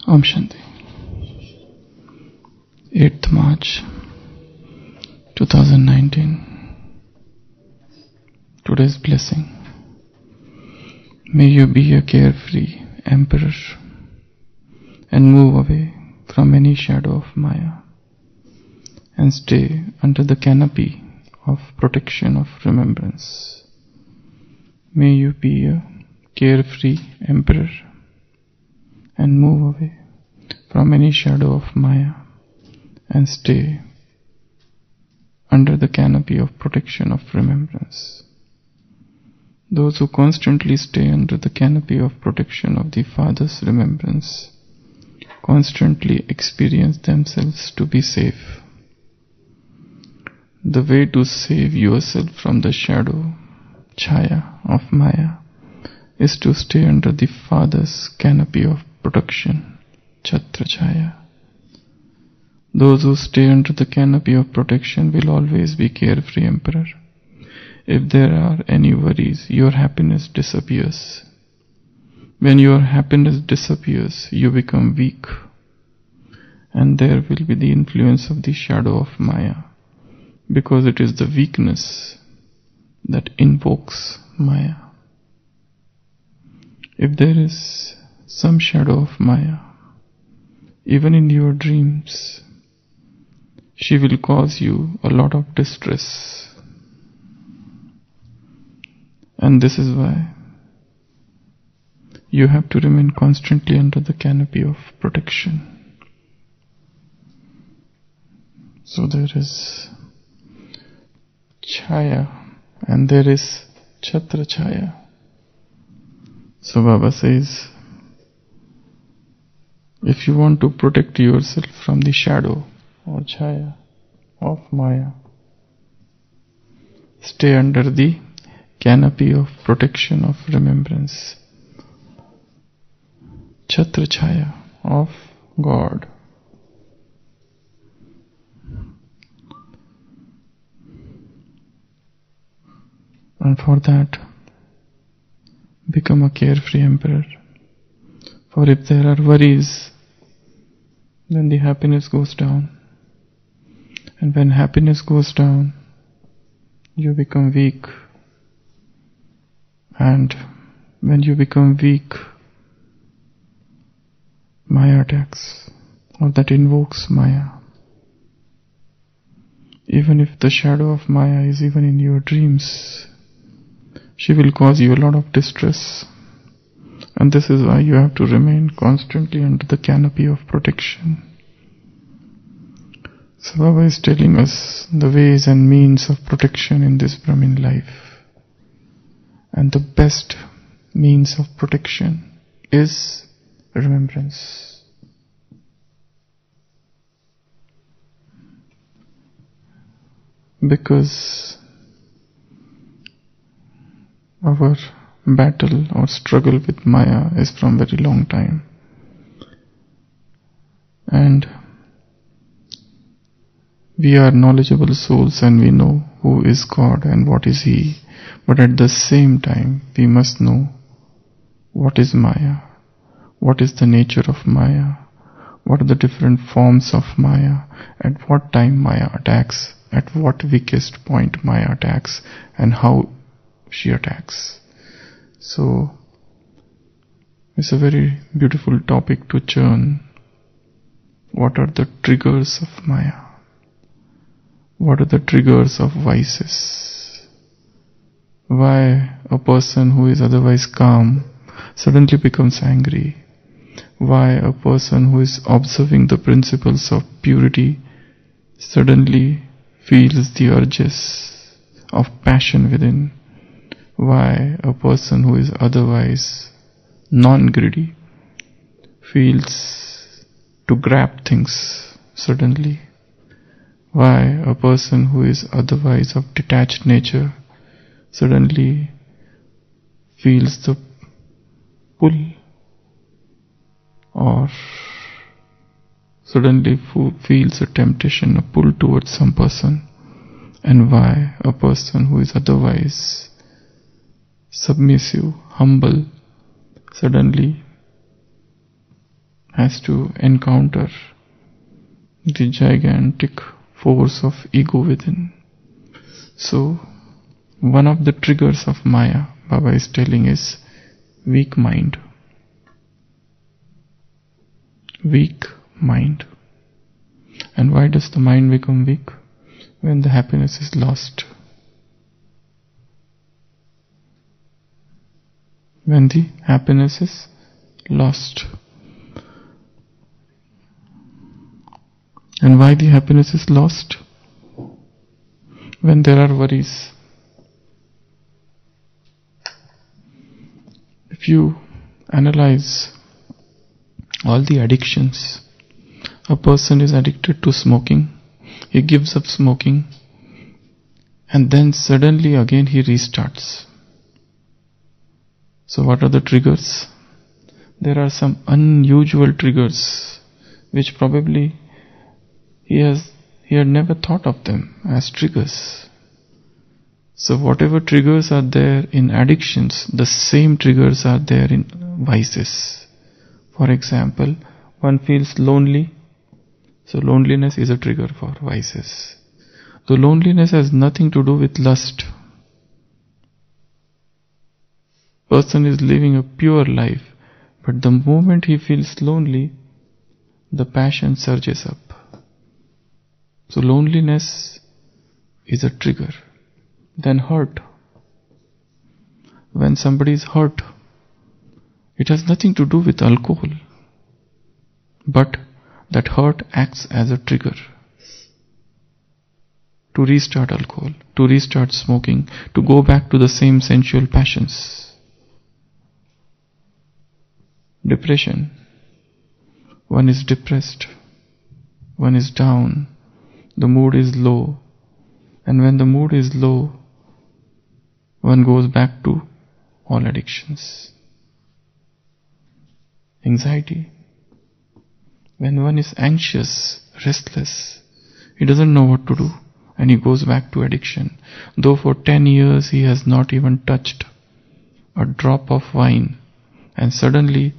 Om Shanti. 8th March 2019. Today's blessing. May you be a carefree emperor and move away from any shadow of Maya and stay under the canopy of protection of remembrance. May you be a carefree emperor and move away from any shadow of Maya and stay under the canopy of protection of remembrance. Those who constantly stay under the canopy of protection of the Father's remembrance constantly experience themselves to be safe. The way to save yourself from the shadow, chaya of Maya, is to stay under the Father's canopy of protection, chatra-chaaya. Those who stay under the canopy of protection will always be carefree emperor. If there are any worries, your happiness disappears. When your happiness disappears, you become weak, and there will be the influence of the shadow of Maya, because it is the weakness that invokes Maya. If there is some shadow of Maya, even in your dreams, she will cause you a lot of distress. And this is why you have to remain constantly under the canopy of protection. So there is chaya and there is chatra-chaaya. So Baba says, if you want to protect yourself from the shadow or chaya of Maya, stay under the canopy of protection of remembrance, chatra-chaaya of God. And for that, become a carefree emperor. For if there are worries, then the happiness goes down. And when happiness goes down, you become weak. And when you become weak, Maya attacks, or that invokes Maya. Even if the shadow of Maya is even in your dreams, she will cause you a lot of distress. And this is why you have to remain constantly under the canopy of protection. So Baba is telling us the ways and means of protection in this Brahmin life. And the best means of protection is remembrance. Because our battle or struggle with Maya is from very long time. And we are knowledgeable souls and we know who is God and what is He. But at the same time, we must know what is Maya, what is the nature of Maya, what are the different forms of Maya, at what time Maya attacks, at what weakest point Maya attacks, and how she attacks. So, it's a very beautiful topic to churn. What are the triggers of Maya? What are the triggers of vices? Why a person who is otherwise calm suddenly becomes angry? Why a person who is observing the principles of purity suddenly feels the urges of passion within? Why a person who is otherwise non-greedy feels to grab things suddenly? Why a person who is otherwise of detached nature suddenly feels the pull, or suddenly feels a temptation, a pull towards some person? And why a person who is otherwise submissive, humble, suddenly has to encounter the gigantic force of ego within. So, one of the triggers of Maya, Baba is telling, is weak mind. Weak mind. And why does the mind become weak? When the happiness is lost. When the happiness is lost. And why the happiness is lost? When there are worries. If you analyze all the addictions, a person is addicted to smoking, he gives up smoking, and then suddenly again he restarts. So what are the triggers? There are some unusual triggers which probably he had never thought of them as triggers. So whatever triggers are there in addictions, the same triggers are there in vices. For example, one feels lonely, so loneliness is a trigger for vices. The loneliness has nothing to do with lust. Person is living a pure life, but the moment he feels lonely, the passion surges up. So loneliness is a trigger. Then hurt. When somebody is hurt, it has nothing to do with alcohol, but that hurt acts as a trigger to restart alcohol, to restart smoking, to go back to the same sensual passions. Depression. One is depressed, one is down, the mood is low, and when the mood is low, one goes back to all addictions. Anxiety. When one is anxious, restless, he doesn't know what to do, and he goes back to addiction. Though for 10 years he has not even touched a drop of wine, and suddenly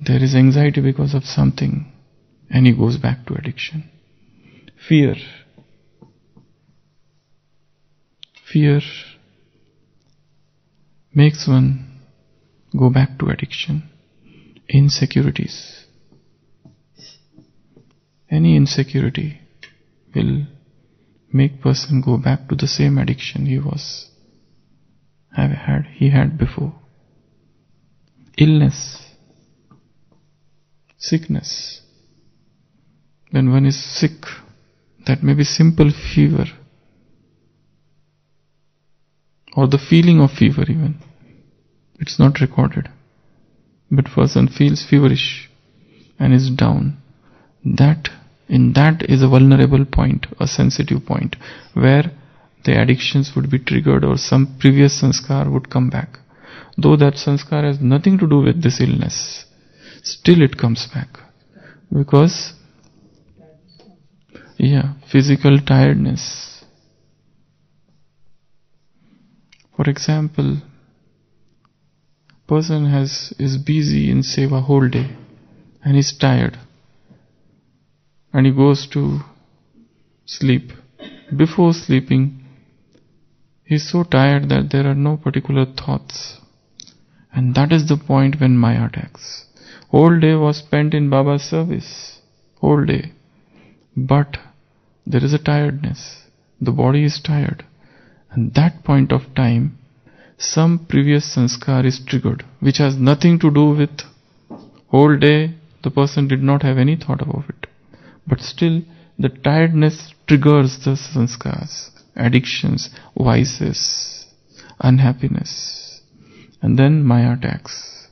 there is anxiety because of something, and he goes back to addiction. Fear. Fear makes one go back to addiction. Insecurities. Any insecurity will make person go back to the same addiction he had before. Illness. Sickness. When one is sick, that may be simple fever, or the feeling of fever even. It's not recorded. But person feels feverish and is down. That is a vulnerable point, a sensitive point, where the addictions would be triggered or some previous sanskar would come back. Though that sanskar has nothing to do with this illness, still it comes back. Because, physical tiredness. For example, person is busy in seva whole day and is tired, and he goes to sleep. Before sleeping, he is so tired that there are no particular thoughts, and that is the point when Maya attacks. Whole day was spent in Baba's service, whole day, but there is a tiredness. The body is tired, and that point of time some previous sanskar is triggered, which has nothing to do with whole day. The person did not have any thought about it, but still the tiredness triggers the sanskars, addictions, vices, unhappiness, and then Maya attacks.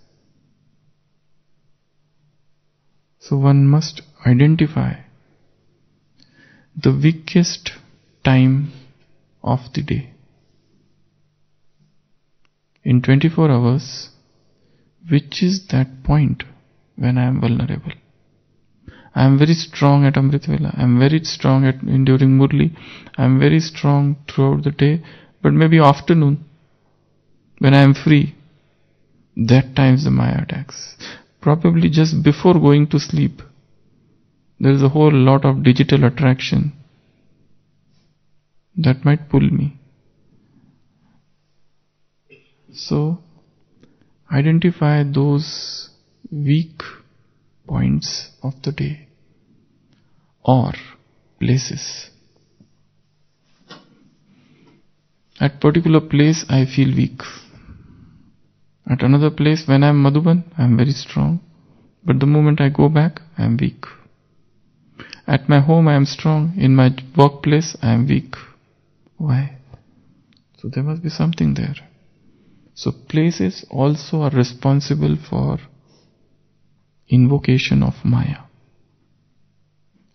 So one must identify the weakest time of the day. In 24 hours, which is that point when I am vulnerable? I am very strong at Amrit Vela, I am very strong during Murli, I am very strong throughout the day, but maybe afternoon, when I am free, that time the Maya attacks. probably just before going to sleep, there is a whole lot of digital attraction that might pull me. So, identify those weak points of the day or places. At particular place I feel weak. At another place, when I am Madhuban, I am very strong. But the moment I go back, I am weak. At my home I am strong. In my workplace I am weak. Why? So there must be something there. So places also are responsible for invocation of Maya.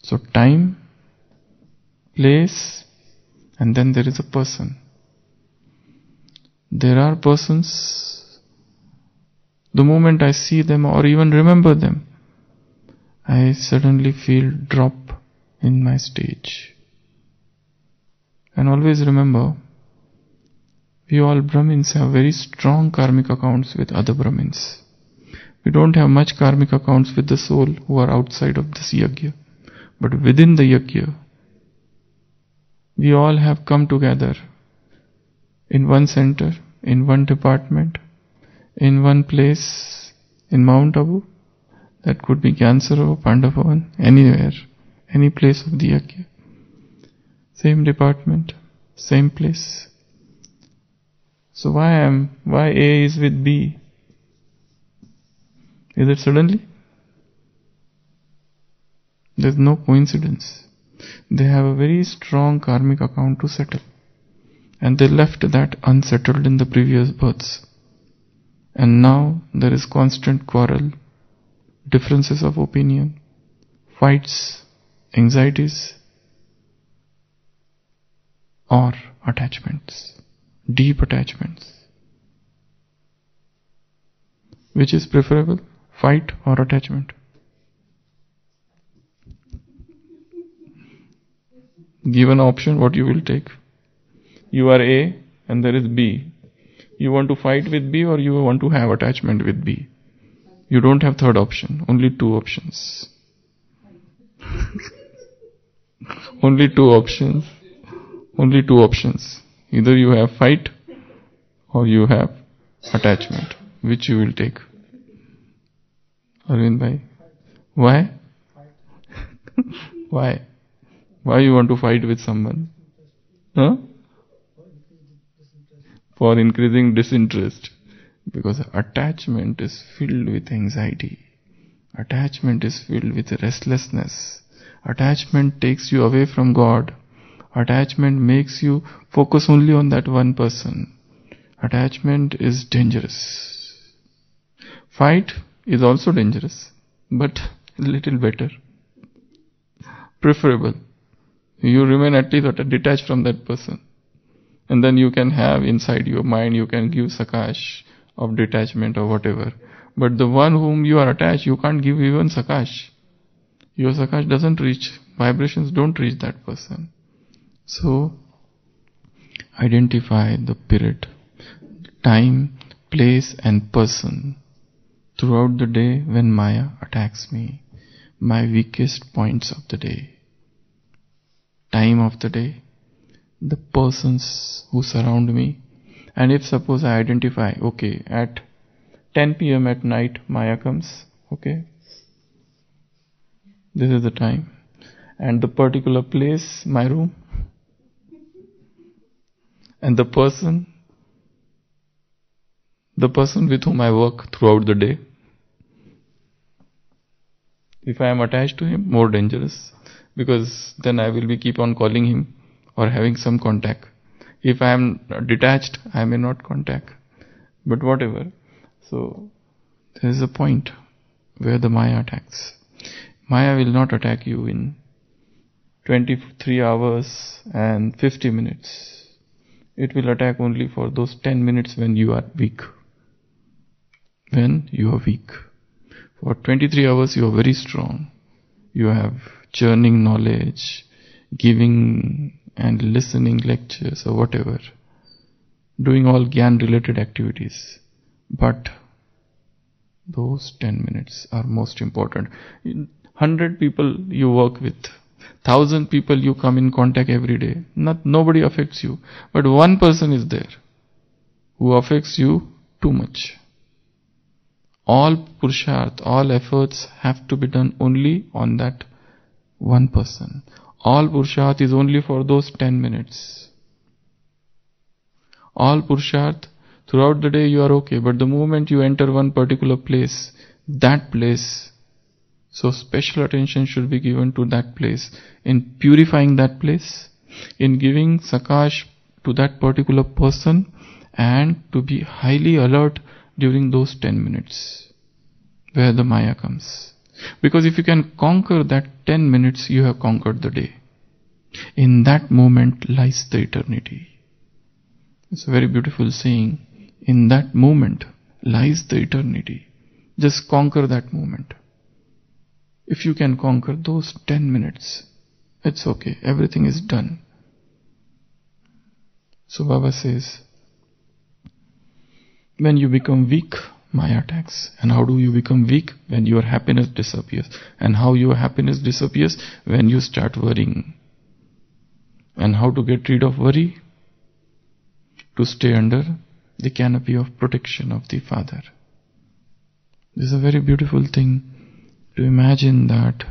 So time, place, and then there is a person. There are persons, the moment I see them or even remember them, I suddenly feel drop in my stage. And always remember, we all Brahmins have very strong karmic accounts with other Brahmins. We don't have much karmic accounts with the soul who are outside of this yajna. But within the yajna, we all have come together in one center, in one department, in one place, in Mount Abu. That could be Gyansaro, Pandavavan, anywhere, any place of the yajna. Same department, same place. So why A is with B? Is it suddenly? There's no coincidence. They have a very strong karmic account to settle. And they left that unsettled in the previous births. And now there is constant quarrel, differences of opinion, fights, anxieties, or attachments, deep attachments. Which is preferable, fight or attachment? Given option, what you will take? You are A and there is B. You want to fight with B or you want to have attachment with B? You don't have third option, only two options. Only two options. Only two options. Either you have fight or you have attachment. Which you will take? Arvind bhai. Why? Why? Why you want to fight with someone? Huh? For increasing disinterest. Because attachment is filled with anxiety. Attachment is filled with restlessness. Attachment takes you away from God. Attachment makes you focus only on that one person. Attachment is dangerous. Fight is also dangerous, but a little better. Preferable. You remain at least detached from that person. And then you can have inside your mind, you can give sakash of detachment or whatever. But the one whom you are attached, you can't give even sakash. Your sakash doesn't reach, vibrations don't reach that person. So, identify the period, time, place and person throughout the day when Maya attacks me. My weakest points of the day. Time of the day, the persons who surround me. And if suppose I identify, okay, at 10 p.m. at night Maya comes, okay, this is the time. And the particular place, my room. And the person with whom I work throughout the day. If I am attached to him, more dangerous. Because then I will be keep on calling him or having some contact. If I am detached, I may not contact. But whatever. So, there is a point where the Maya attacks. Maya will not attack you in 23 hours and 50 minutes. It will attack only for those 10 minutes when you are weak. When you are weak. For 23 hours you are very strong. You have churning knowledge, giving and listening lectures or whatever. Doing all Gyan related activities. But Those 10 minutes are most important. 100 people you work with, 1,000 people you come in contact every day. Nobody affects you. But one person is there who affects you too much. All purusharth, all efforts have to be done only on that one person. All purusharth is only for those 10 minutes. All purusharth, throughout the day you are okay, but the moment you enter one particular place, that place, so special attention should be given to that place, in purifying that place, in giving sakash to that particular person, and to be highly alert during those 10 minutes where the Maya comes. Because if you can conquer that 10 minutes, you have conquered the day. In that moment lies the eternity. It's a very beautiful saying. In that moment lies the eternity. Just conquer that moment. If you can conquer those 10 minutes, it's okay. Everything is done. So Baba says, when you become weak, Maya attacks. And how do you become weak? When your happiness disappears. And how your happiness disappears? When you start worrying. And how to get rid of worry? To stay under the canopy of protection of the Father. This is a very beautiful thing to imagine that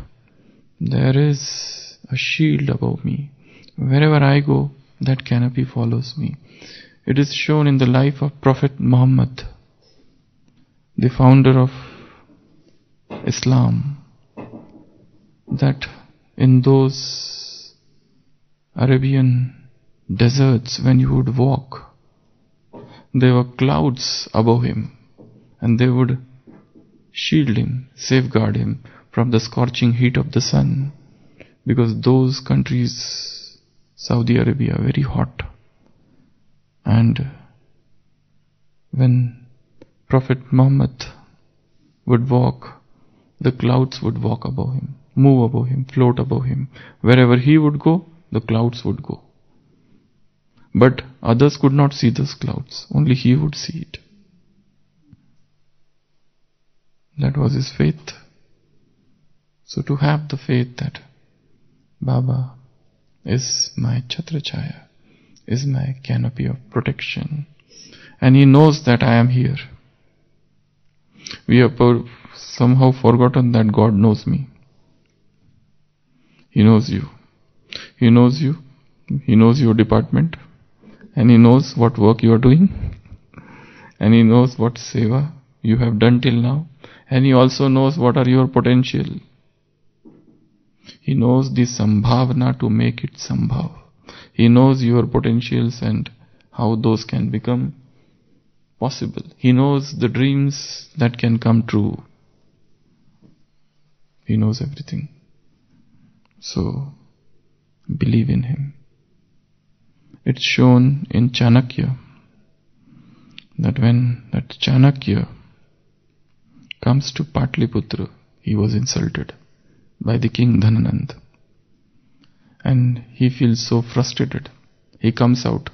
there is a shield above me. Wherever I go, that canopy follows me. It is shown in the life of Prophet Muhammad, the founder of Islam, that in those Arabian deserts, when you would walk, there were clouds above him, and they would shield him, safeguard him from the scorching heat of the sun, because those countries, Saudi Arabia, are very hot. And when Prophet Muhammad would walk, the clouds would walk above him, move above him, float above him. Wherever he would go, the clouds would go. But others could not see those clouds, only he would see it. That was his faith. So to have the faith that Baba is my chatra-chaaya, is my canopy of protection, and he knows that I am here. We have somehow forgotten that God knows me. He knows you. He knows you. He knows your department. And He knows what work you are doing. And He knows what seva you have done till now. And He also knows what are your potential. He knows the sambhavna to make it sambhav. He knows your potentials and how those can become possible. He knows the dreams that can come true. He knows everything. So, believe in Him. It's shown in Chanakya that when that Chanakya comes to Patliputra, he was insulted by the king Dhananand. And he feels so frustrated. He comes out.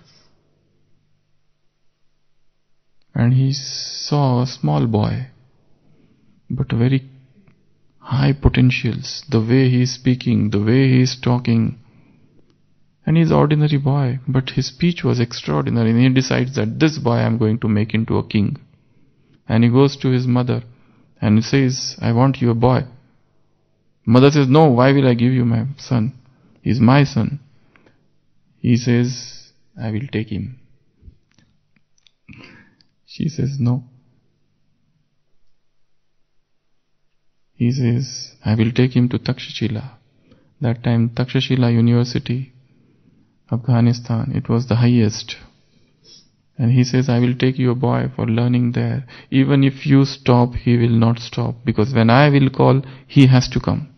And he saw a small boy, but very high potentials. The way he is speaking, the way he is talking. And he is an ordinary boy, but his speech was extraordinary. And he decides that this boy I am going to make into a king. And he goes to his mother and he says, I want you a boy. Mother says, no, why will I give you my son? He's my son. He says, I will take him. She says, no. He says, I will take him to Takshashila. That time, Takshashila University, Afghanistan, it was the highest. And he says, I will take you a boy for learning there. Even if you stop, he will not stop. Because when I will call, he has to come.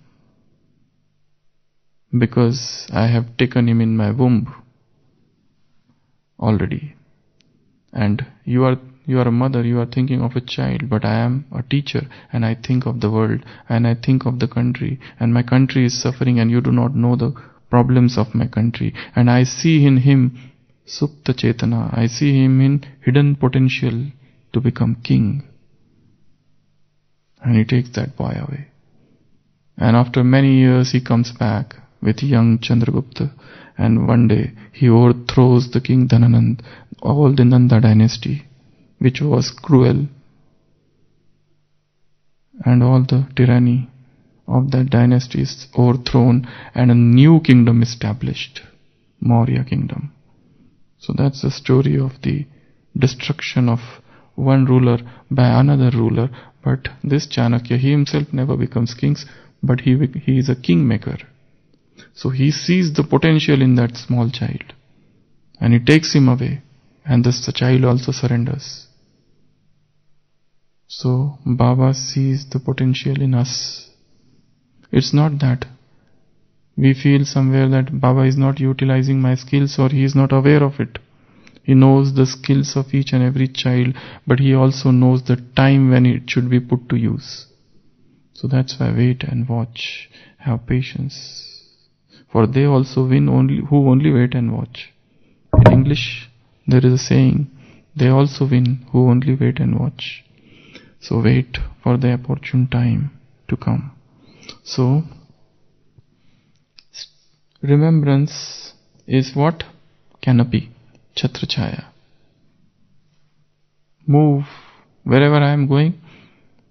Because I have taken him in my womb already. And you are a mother, you are thinking of a child, but I am a teacher and I think of the world and I think of the country, and my country is suffering and you do not know the problems of my country. And I see in him Supta Chetana, I see him in hidden potential to become king. and he takes that boy away. And after many years he comes back with young Chandragupta, and one day he overthrows the king Dhananand, all the Nanda dynasty, which was cruel, and all the tyranny of that dynasty is overthrown and a new kingdom established, Maurya kingdom. So that's the story of the destruction of one ruler by another ruler. But this Chanakya, he himself never becomes king, but he is a kingmaker. So he sees the potential in that small child, and he takes him away, and thus the child also surrenders. So Baba sees the potential in us. It's not that we feel somewhere that Baba is not utilizing my skills, or he is not aware of it. He knows the skills of each and every child, but he also knows the time when it should be put to use. So that's why wait and watch, have patience. For they also win who only wait and watch. In English, there is a saying, they also win who only wait and watch. So wait for the opportune time to come. So, remembrance is what? Canopy, chatra-chaaya. Move wherever I am going,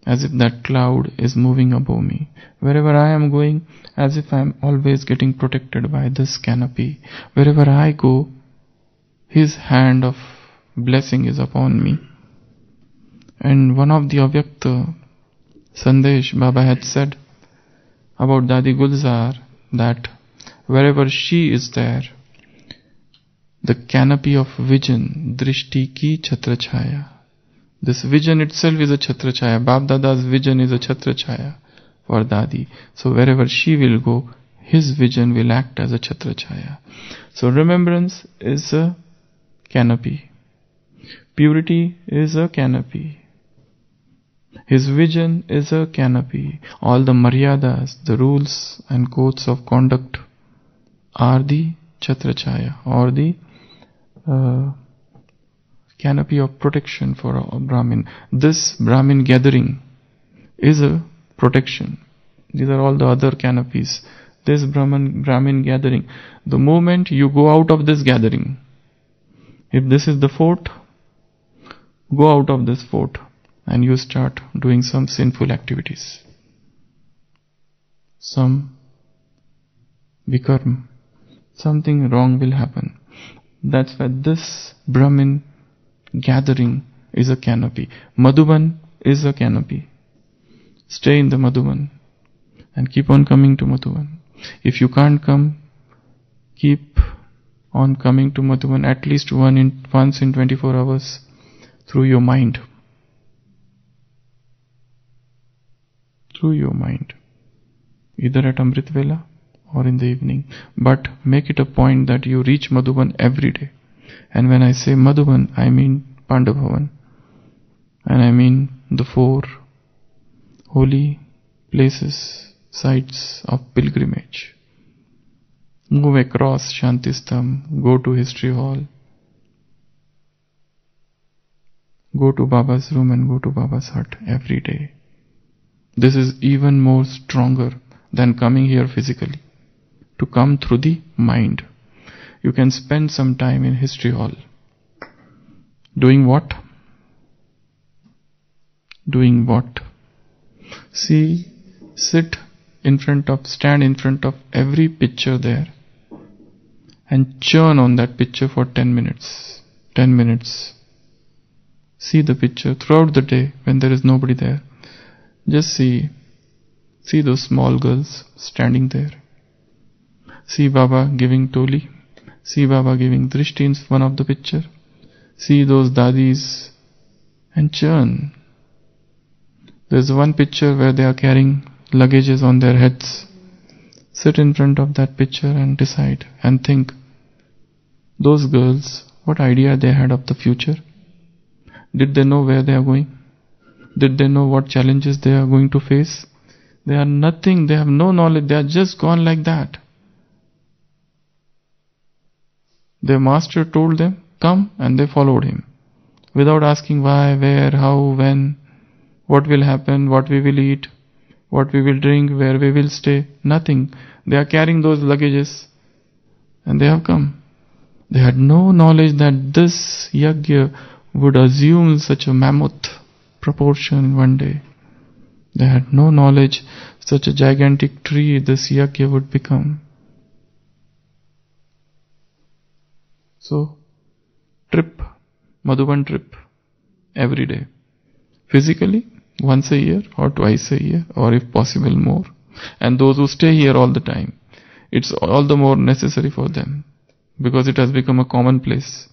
as if that cloud is moving above me. Wherever I am going, as if I am always getting protected by this canopy. Wherever I go, His hand of blessing is upon me. And one of the Avyakta Sandesh Baba had said about Dadi Gulzar that wherever she is there, the canopy of vision, drishti ki chatra-chaaya. This vision itself is a chatra-chaaya. Bab Dada's vision is a chatra-chaaya for Dadi. So wherever she will go, his vision will act as a chatra-chaaya. So remembrance is a canopy. Purity is a canopy. His vision is a canopy. All the maryadas, the rules and codes of conduct are the chatra-chaaya, or the canopy of protection for a Brahmin. This Brahmin gathering is a protection. These are all the other canopies. This Brahmin gathering, the moment you go out of this gathering, if this is the fort, go out of this fort and you start doing some sinful activities, some vikarm, something wrong will happen. That's why this Brahmin gathering is a canopy. Madhuban is a canopy. Stay in the Madhuban and keep on coming to Madhuban. If you can't come, keep on coming to Madhuban at least once in 24 hours through your mind. Through your mind. Either at Amrit Vela or in the evening. But make it a point that you reach Madhuban every day. And when I say Madhuban, I mean Pandavavan. And I mean the 4 holy places, sites of pilgrimage. Move across Shantistham, go to History Hall, go to Baba's room and go to Baba's hut every day. This is even more stronger than coming here physically. To come through the mind. You can spend some time in History Hall. Doing what? Doing what? See, stand in front of every picture there and churn on that picture for 10 minutes. 10 minutes. See the picture throughout the day when there is nobody there. Just see those small girls standing there. See Baba giving toli. See Baba giving drishti in one of the picture. See those dadis and churn. There's one picture where they are carrying luggages on their heads. Sit in front of that picture and decide and think. Those girls, what idea they had of the future? Did they know where they are going? Did they know what challenges they are going to face? They are nothing, they have no knowledge, they are just gone like that. Their master told them, come, and they followed him. Without asking why, where, how, when. What will happen, what we will eat, what we will drink, where we will stay? Nothing. They are carrying those luggages and they have come. They had no knowledge that this yajna would assume such a mammoth proportion one day. They had no knowledge such a gigantic tree this yajna would become. So, Madhuban trip, every day. Physically, once a year or twice a year, or if possible more. And those who stay here all the time, it's all the more necessary for them, because it has become a commonplace,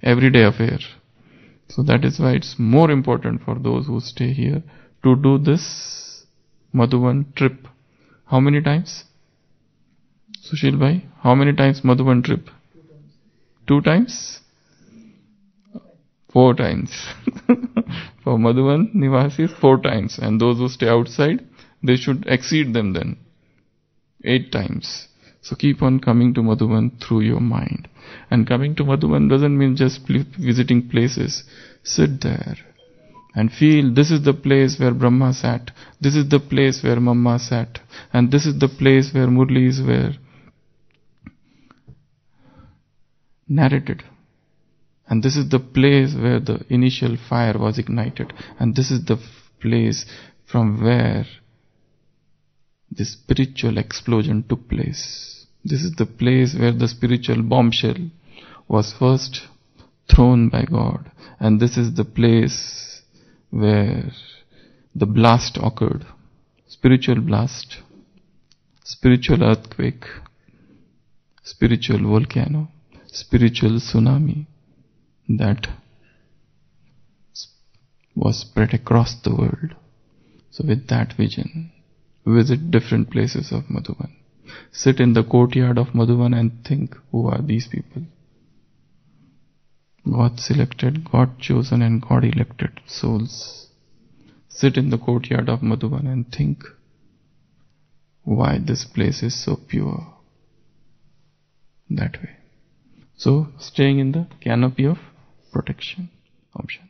everyday affair. So that is why it's more important for those who stay here to do this Madhuban trip. How many times? Sushil bhai, how many times Madhuban trip? 2 times? 4 times. For Madhuban Nivasis, 4 times. And those who stay outside, they should exceed them then. 8 times. So keep on coming to Madhuban through your mind. And coming to Madhuban doesn't mean just visiting places. Sit there and feel, this is the place where Brahma sat. This is the place where Mama sat. And this is the place where Murlis were narrated. And this is the place where the initial fire was ignited. And this is the place from where the spiritual explosion took place. This is the place where the spiritual bombshell was first thrown by God. And this is the place where the blast occurred. Spiritual blast, spiritual earthquake, spiritual volcano, spiritual tsunami that was spread across the world. So with that vision, visit different places of Madhuban. Sit in the courtyard of Madhuban and think, who are these people? God selected, God chosen and God elected souls. Sit in the courtyard of Madhuban and think why this place is so pure. That way. So, staying in the canopy of protection. Om Shanti.